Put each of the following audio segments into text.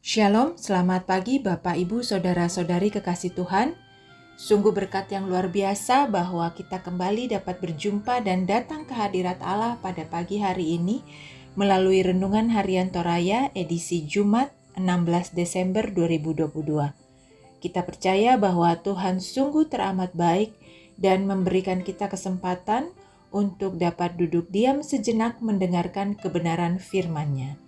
Shalom, selamat pagi Bapak, Ibu, Saudara-saudari kekasih Tuhan. Sungguh berkat yang luar biasa bahwa kita kembali dapat berjumpa dan datang ke hadirat Allah pada pagi hari ini melalui Renungan Harian Toraya edisi Jumat 16 Desember 2022. Kita percaya bahwa Tuhan sungguh teramat baik dan memberikan kita kesempatan untuk dapat duduk diam sejenak mendengarkan kebenaran firman-Nya.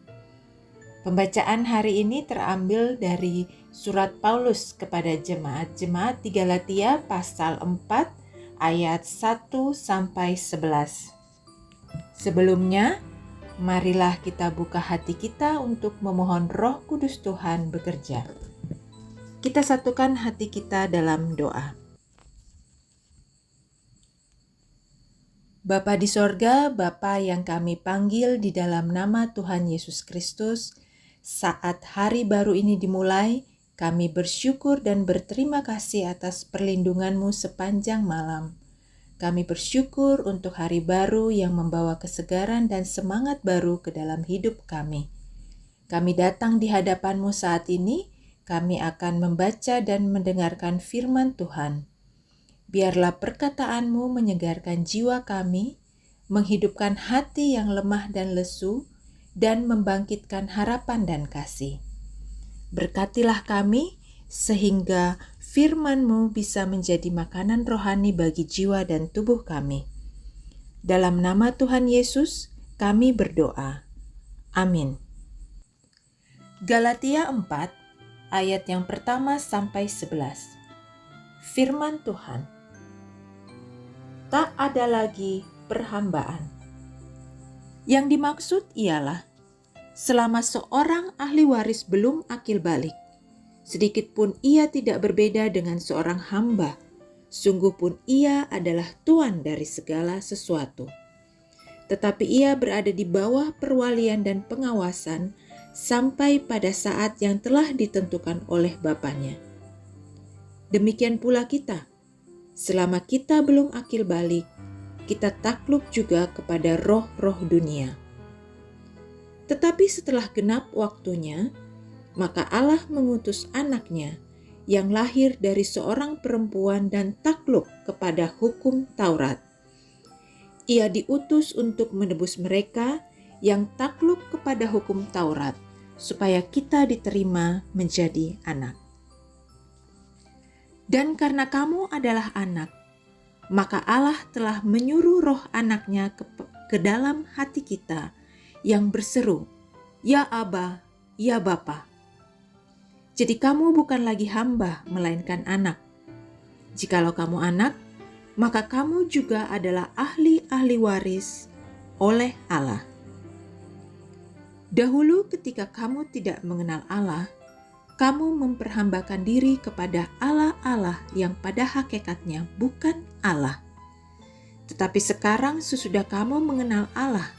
Pembacaan hari ini terambil dari surat Paulus kepada jemaat-jemaat di Galatia pasal 4 ayat 1-11. Sebelumnya, marilah kita buka hati kita untuk memohon Roh Kudus Tuhan bekerja. Kita satukan hati kita dalam doa. Bapa di sorga, Bapa yang kami panggil di dalam nama Tuhan Yesus Kristus, saat hari baru ini dimulai, kami bersyukur dan berterima kasih atas perlindungan-Mu sepanjang malam. Kami bersyukur untuk hari baru yang membawa kesegaran dan semangat baru ke dalam hidup kami. Kami datang di hadapan-Mu saat ini, kami akan membaca dan mendengarkan firman Tuhan. Biarlah perkataan-Mu menyegarkan jiwa kami, menghidupkan hati yang lemah dan lesu, dan membangkitkan harapan dan kasih. Berkatilah kami sehingga firman-Mu bisa menjadi makanan rohani bagi jiwa dan tubuh kami. Dalam nama Tuhan Yesus, kami berdoa. Amin. Galatia 4, ayat yang pertama sampai 11. Firman Tuhan. Tak ada lagi perhambaan. Yang dimaksud ialah selama seorang ahli waris belum akil balik, sedikit pun ia tidak berbeda dengan seorang hamba, sungguh pun ia adalah tuan dari segala sesuatu. Tetapi ia berada di bawah perwalian dan pengawasan sampai pada saat yang telah ditentukan oleh Bapanya. Demikian pula kita, selama kita belum akil balik, kita takluk juga kepada roh-roh dunia. Tetapi setelah genap waktunya, maka Allah mengutus anaknya yang lahir dari seorang perempuan dan takluk kepada hukum Taurat. Ia diutus untuk menebus mereka yang takluk kepada hukum Taurat, supaya kita diterima menjadi anak. Dan karena kamu adalah anak, maka Allah telah menyuruh roh anaknya ke dalam hati kita yang berseru, "Ya Aba, ya Bapa." Jadi kamu bukan lagi hamba, melainkan anak. Jikalau kamu anak, maka kamu juga adalah ahli-ahli waris oleh Allah. Dahulu ketika kamu tidak mengenal Allah, kamu memperhambakan diri kepada Allah-Allah yang pada hakikatnya bukan Allah. Tetapi sekarang sesudah kamu mengenal Allah,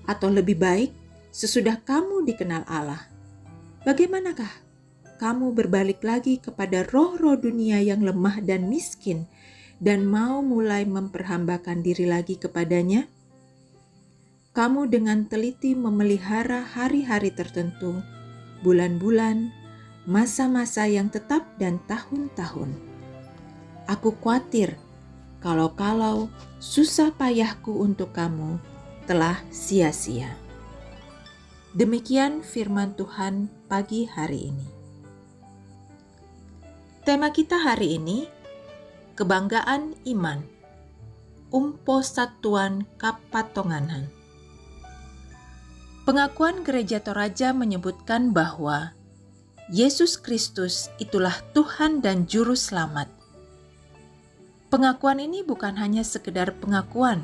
atau lebih baik, sesudah kamu dikenal Allah, bagaimanakah kamu berbalik lagi kepada roh-roh dunia yang lemah dan miskin dan mau mulai memperhambakan diri lagi kepadanya? Kamu dengan teliti memelihara hari-hari tertentu, bulan-bulan, masa-masa yang tetap dan tahun-tahun. Aku khawatir kalau susah payahku untuk kamu telah sia-sia. Demikian firman Tuhan pagi hari ini. Tema kita hari ini, kebanggaan iman, umpo satuan kapatonganan. Pengakuan Gereja Toraja menyebutkan bahwa Yesus Kristus itulah Tuhan dan Juru Selamat. Pengakuan ini bukan hanya sekedar pengakuan,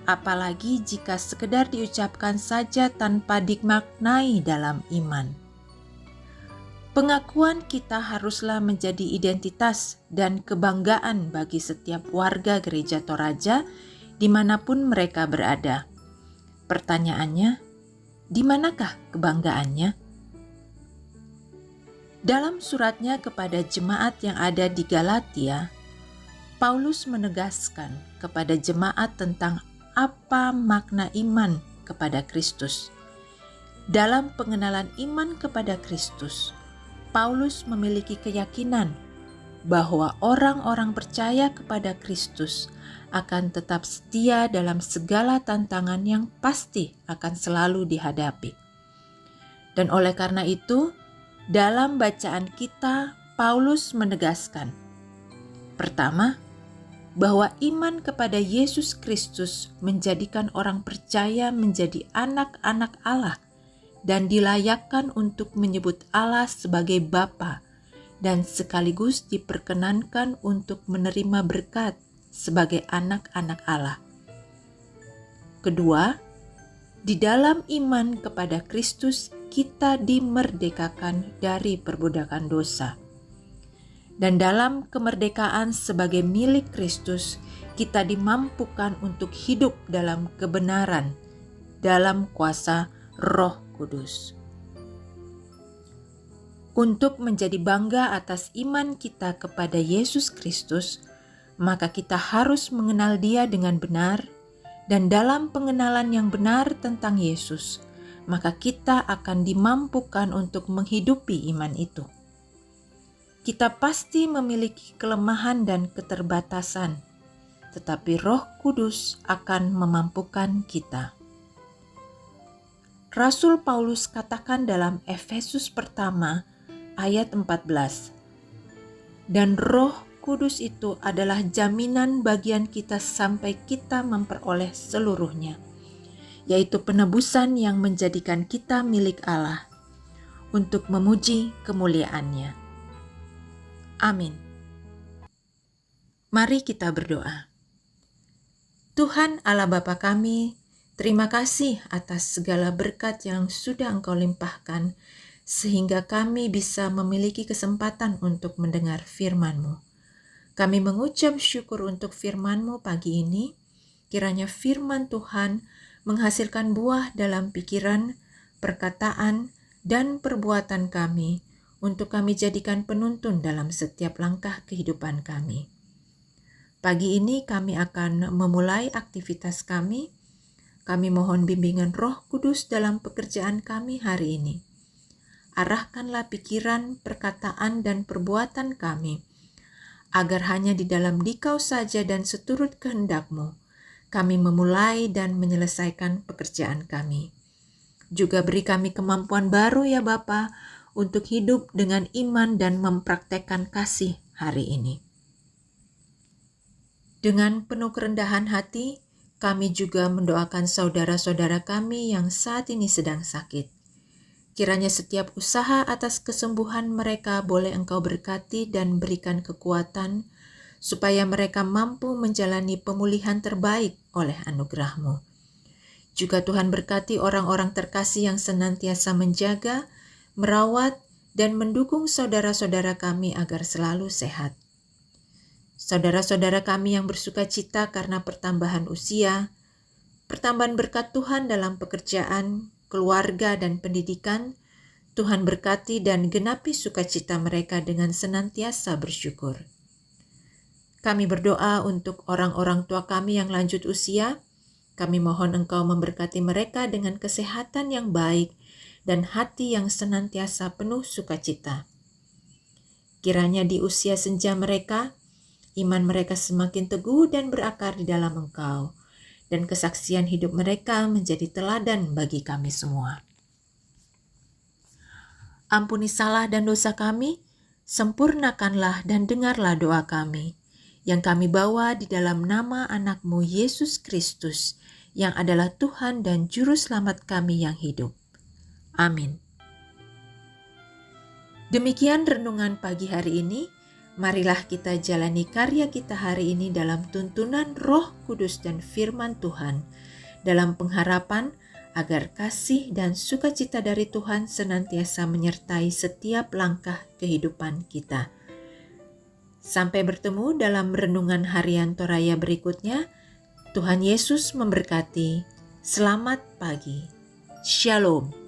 apalagi jika sekedar diucapkan saja tanpa dimaknai dalam iman. Pengakuan kita haruslah menjadi identitas dan kebanggaan bagi setiap warga Gereja Toraja dimanapun mereka berada. Pertanyaannya, di manakah kebanggaannya? Dalam suratnya kepada jemaat yang ada di Galatia, Paulus menegaskan kepada jemaat tentang apa makna iman kepada Kristus. Dalam pengenalan iman kepada Kristus, Paulus memiliki keyakinan bahwa orang-orang percaya kepada Kristus akan tetap setia dalam segala tantangan yang pasti akan selalu dihadapi. Dan oleh karena itu, dalam bacaan kita, Paulus menegaskan, pertama, bahwa iman kepada Yesus Kristus menjadikan orang percaya menjadi anak-anak Allah dan dilayakkan untuk menyebut Allah sebagai Bapa dan sekaligus diperkenankan untuk menerima berkat sebagai anak-anak Allah. Kedua, di dalam iman kepada Kristus kita dimerdekakan dari perbudakan dosa. Dan dalam kemerdekaan sebagai milik Kristus, kita dimampukan untuk hidup dalam kebenaran, dalam kuasa Roh Kudus. Untuk menjadi bangga atas iman kita kepada Yesus Kristus, maka kita harus mengenal Dia dengan benar, dan dalam pengenalan yang benar tentang Yesus, maka kita akan dimampukan untuk menghidupi iman itu. Kita pasti memiliki kelemahan dan keterbatasan, tetapi Roh Kudus akan memampukan kita. Rasul Paulus katakan dalam Efesus pertama ayat 14, dan Roh Kudus itu adalah jaminan bagian kita sampai kita memperoleh seluruhnya, yaitu penebusan yang menjadikan kita milik Allah untuk memuji kemuliaan-Nya. Amin. Mari kita berdoa. Tuhan Allah Bapa kami, terima kasih atas segala berkat yang sudah Engkau limpahkan, sehingga kami bisa memiliki kesempatan untuk mendengar firman-Mu. Kami mengucap syukur untuk firman-Mu pagi ini. Kiranya firman Tuhan menghasilkan buah dalam pikiran, perkataan, dan perbuatan kami, untuk kami jadikan penuntun dalam setiap langkah kehidupan kami. Pagi ini kami akan memulai aktivitas kami. Kami mohon bimbingan Roh Kudus dalam pekerjaan kami hari ini. Arahkanlah pikiran, perkataan, dan perbuatan kami, agar hanya di dalam Dikau saja dan seturut kehendak-Mu, kami memulai dan menyelesaikan pekerjaan kami. Juga beri kami kemampuan baru ya Bapa, untuk hidup dengan iman dan mempraktekkan kasih hari ini. Dengan penuh kerendahan hati, kami juga mendoakan saudara-saudara kami yang saat ini sedang sakit. Kiranya setiap usaha atas kesembuhan mereka boleh Engkau berkati dan berikan kekuatan, supaya mereka mampu menjalani pemulihan terbaik oleh anugerah-Mu. Juga Tuhan berkati orang-orang terkasih yang senantiasa menjaga, merawat, dan mendukung saudara-saudara kami agar selalu sehat. Saudara-saudara kami yang bersuka cita karena pertambahan usia, pertambahan berkat Tuhan dalam pekerjaan, keluarga, dan pendidikan, Tuhan berkati dan genapi sukacita mereka dengan senantiasa bersyukur. Kami berdoa untuk orang-orang tua kami yang lanjut usia. Kami mohon Engkau memberkati mereka dengan kesehatan yang baik dan hati yang senantiasa penuh sukacita. Kiranya di usia senja mereka, iman mereka semakin teguh dan berakar di dalam Engkau, dan kesaksian hidup mereka menjadi teladan bagi kami semua. Ampuni salah dan dosa kami, sempurnakanlah dan dengarlah doa kami, yang kami bawa di dalam nama anak-Mu Yesus Kristus, yang adalah Tuhan dan Juru Selamat kami yang hidup. Amin. Demikian renungan pagi hari ini. Marilah kita jalani karya kita hari ini dalam tuntunan Roh Kudus dan firman Tuhan, dalam pengharapan agar kasih dan sukacita dari Tuhan senantiasa menyertai setiap langkah kehidupan kita. Sampai bertemu dalam renungan harian Toraya berikutnya. Tuhan Yesus memberkati. Selamat pagi. Shalom.